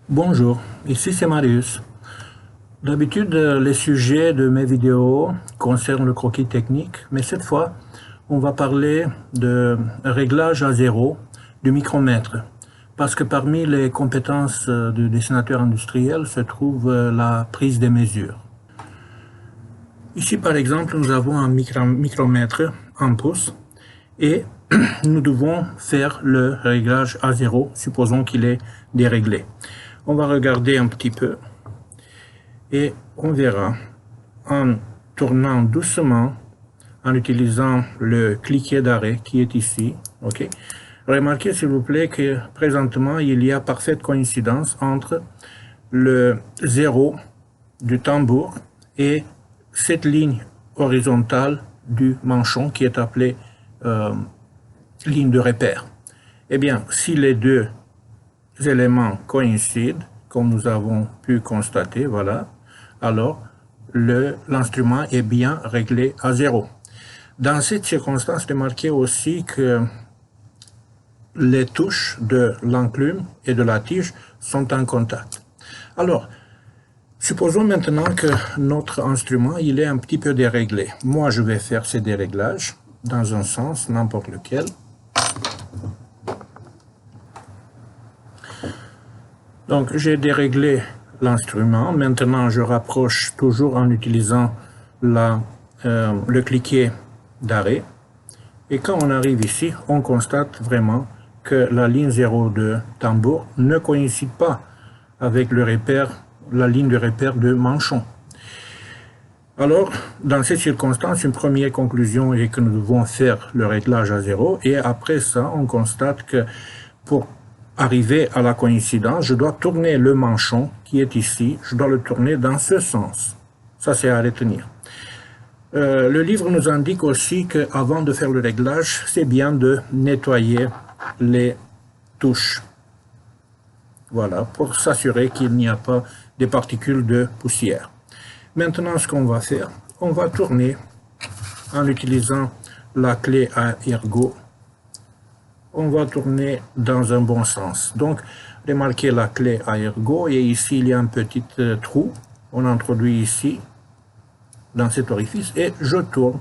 Bonjour, ici c'est Marius. D'habitude, les sujets de mes vidéos concernent le croquis technique, mais cette fois, on va parler de réglage à zéro du micromètre. Parce que parmi les compétences du dessinateur industriel se trouve la prise des mesures. Ici, par exemple, nous avons un micromètre en pouces et nous devons faire le réglage à zéro, supposons qu'il est déréglé. On va regarder un petit peu et on verra en tournant doucement, en utilisant le cliquet d'arrêt qui est ici. Okay. Remarquez s'il vous plaît que présentement il y a parfaite coïncidence entre le zéro du tambour et cette ligne horizontale du manchon qui est appelée ligne de repère. Eh bien, si les deux éléments coïncident, comme nous avons pu constater, voilà, alors l'instrument est bien réglé à zéro. Dans cette circonstance, remarquez aussi que les touches de l'enclume et de la tige sont en contact. Alors, supposons maintenant que notre instrument il est un petit peu déréglé. Moi, je vais faire ces déréglages dans un sens, n'importe lequel. Donc, j'ai déréglé l'instrument. Maintenant, je rapproche toujours en utilisant le cliquet d'arrêt. Et quand on arrive ici, on constate vraiment que la ligne 0 de tambour ne coïncide pas avec la ligne de repère de manchon. Alors, dans cette circonstance, une première conclusion est que nous devons faire le réglage à zéro. Et après ça, on constate que pour arriver à la coïncidence, je dois tourner le manchon qui est ici, je dois le tourner dans ce sens. Ça, c'est à retenir. Le livre nous indique aussi qu'avant de faire le réglage, c'est bien de nettoyer les touches. Voilà, pour s'assurer qu'il n'y a pas de particules de poussière. Maintenant, ce qu'on va faire, on va tourner en utilisant la clé à ergot. On va tourner dans un bon sens. Donc, remarquez la clé à ergot et ici, il y a un petit trou. On introduit ici, dans cet orifice, et je tourne.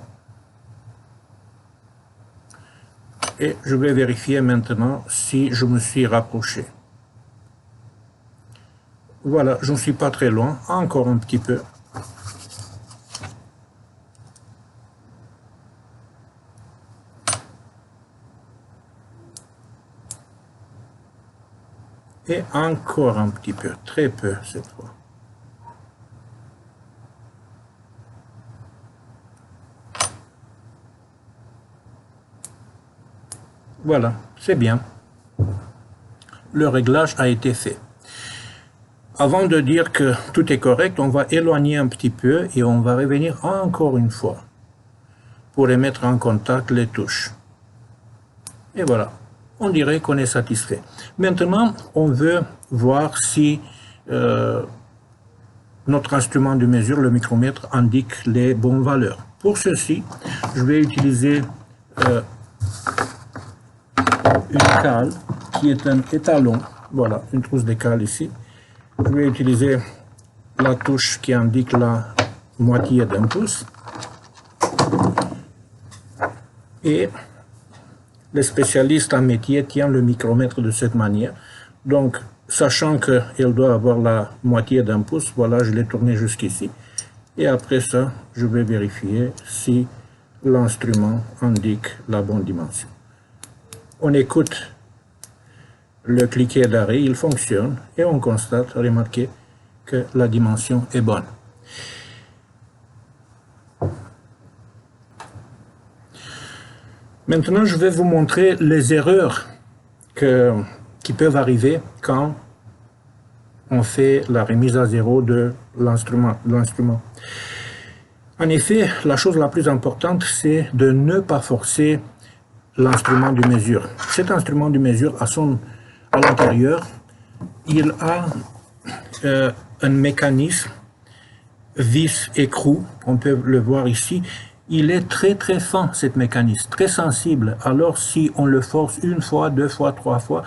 Et je vais vérifier maintenant si je me suis rapproché. Voilà, je ne suis pas très loin, encore un petit peu. Et encore un petit peu, très peu cette fois. Voilà, c'est bien. Le réglage a été fait. Avant de dire que tout est correct, on va éloigner un petit peu et on va revenir encore une fois pour remettre en contact les touches. Et voilà. On dirait qu'on est satisfait. Maintenant, on veut voir si notre instrument de mesure, le micromètre, indique les bonnes valeurs. Pour ceci, je vais utiliser une cale qui est un étalon. Voilà, une trousse de cale ici. Je vais utiliser la touche qui indique la moitié d'un pouce. Et les spécialistes en métier tiennent le micromètre de cette manière. Donc, sachant qu'elle doit avoir la moitié d'un pouce, voilà, je l'ai tourné jusqu'ici. Et après ça, je vais vérifier si l'instrument indique la bonne dimension. On écoute le cliquet d'arrêt, il fonctionne, et on constate, remarquez, que la dimension est bonne. Maintenant, je vais vous montrer les erreurs qui peuvent arriver quand on fait la remise à zéro de l'instrument. En effet, la chose la plus importante, c'est de ne pas forcer l'instrument de mesure. Cet instrument de mesure, à l'intérieur, il a un mécanisme vis-écrou, on peut le voir ici. Il est très très fin, cet mécanisme, très sensible. Alors si on le force une fois, deux fois, trois fois,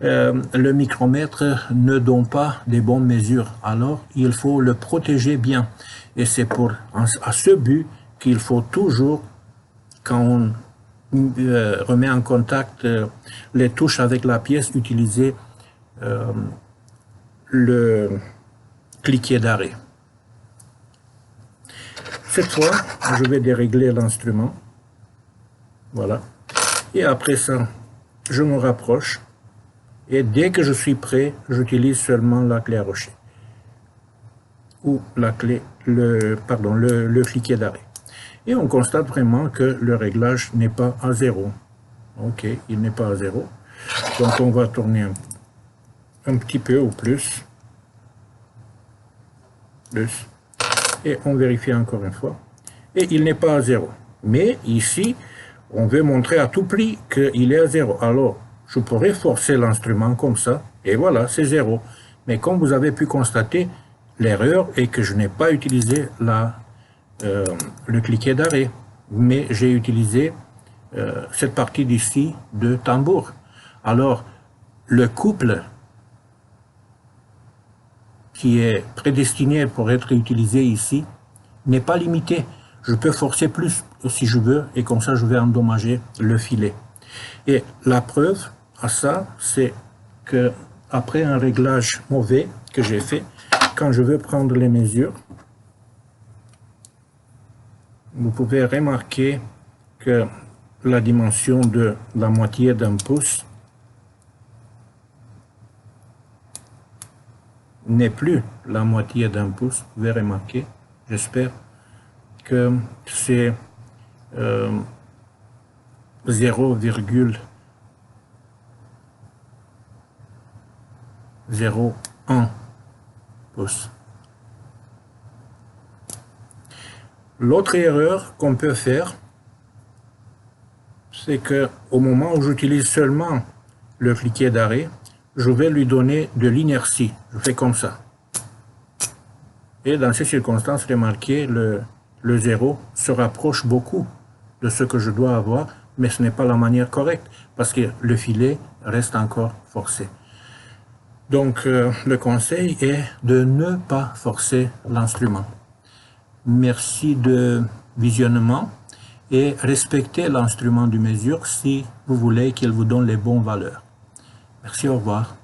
le micromètre ne donne pas des bonnes mesures. Alors, il faut le protéger bien. Et c'est à ce but qu'il faut toujours, quand on remet en contact les touches avec la pièce, utiliser le cliquet d'arrêt. Cette fois, je vais dérégler l'instrument. Voilà. Et après ça, je me rapproche. Et dès que je suis prêt, j'utilise seulement la clé à rocher. Ou le cliquet d'arrêt. Et on constate vraiment que le réglage n'est pas à 0. Ok, il n'est pas à 0. Donc on va tourner un petit peu ou plus. Et on vérifie encore une fois. Et il n'est pas à 0. Mais ici, on veut montrer à tout prix qu'il est à 0. Alors, je pourrais forcer l'instrument comme ça. Et voilà, c'est 0. Mais comme vous avez pu constater, l'erreur est que je n'ai pas utilisé le cliquet d'arrêt. Mais j'ai utilisé cette partie d'ici de tambour. Alors, le couple qui est prédestiné pour être utilisé ici n'est pas limité. Je peux forcer plus si je veux, et comme ça je vais endommager le filet. Et la preuve à ça, c'est que après un réglage mauvais que j'ai fait, quand je veux prendre les mesures, vous pouvez remarquer que la dimension de la moitié d'un pouce n'est plus la moitié d'un pouce. Vous pouvez remarquer, j'espère que c'est 0,01 pouce. L'autre erreur qu'on peut faire, c'est que au moment où j'utilise seulement le cliquet d'arrêt, je vais lui donner de l'inertie. Je fais comme ça. Et dans ces circonstances, remarquez, le 0 se rapproche beaucoup de ce que je dois avoir, mais ce n'est pas la manière correcte, parce que le filet reste encore forcé. Donc, le conseil est de ne pas forcer l'instrument. Merci de visionnement et respectez l'instrument de mesure si vous voulez qu'il vous donne les bonnes valeurs. Merci, au revoir.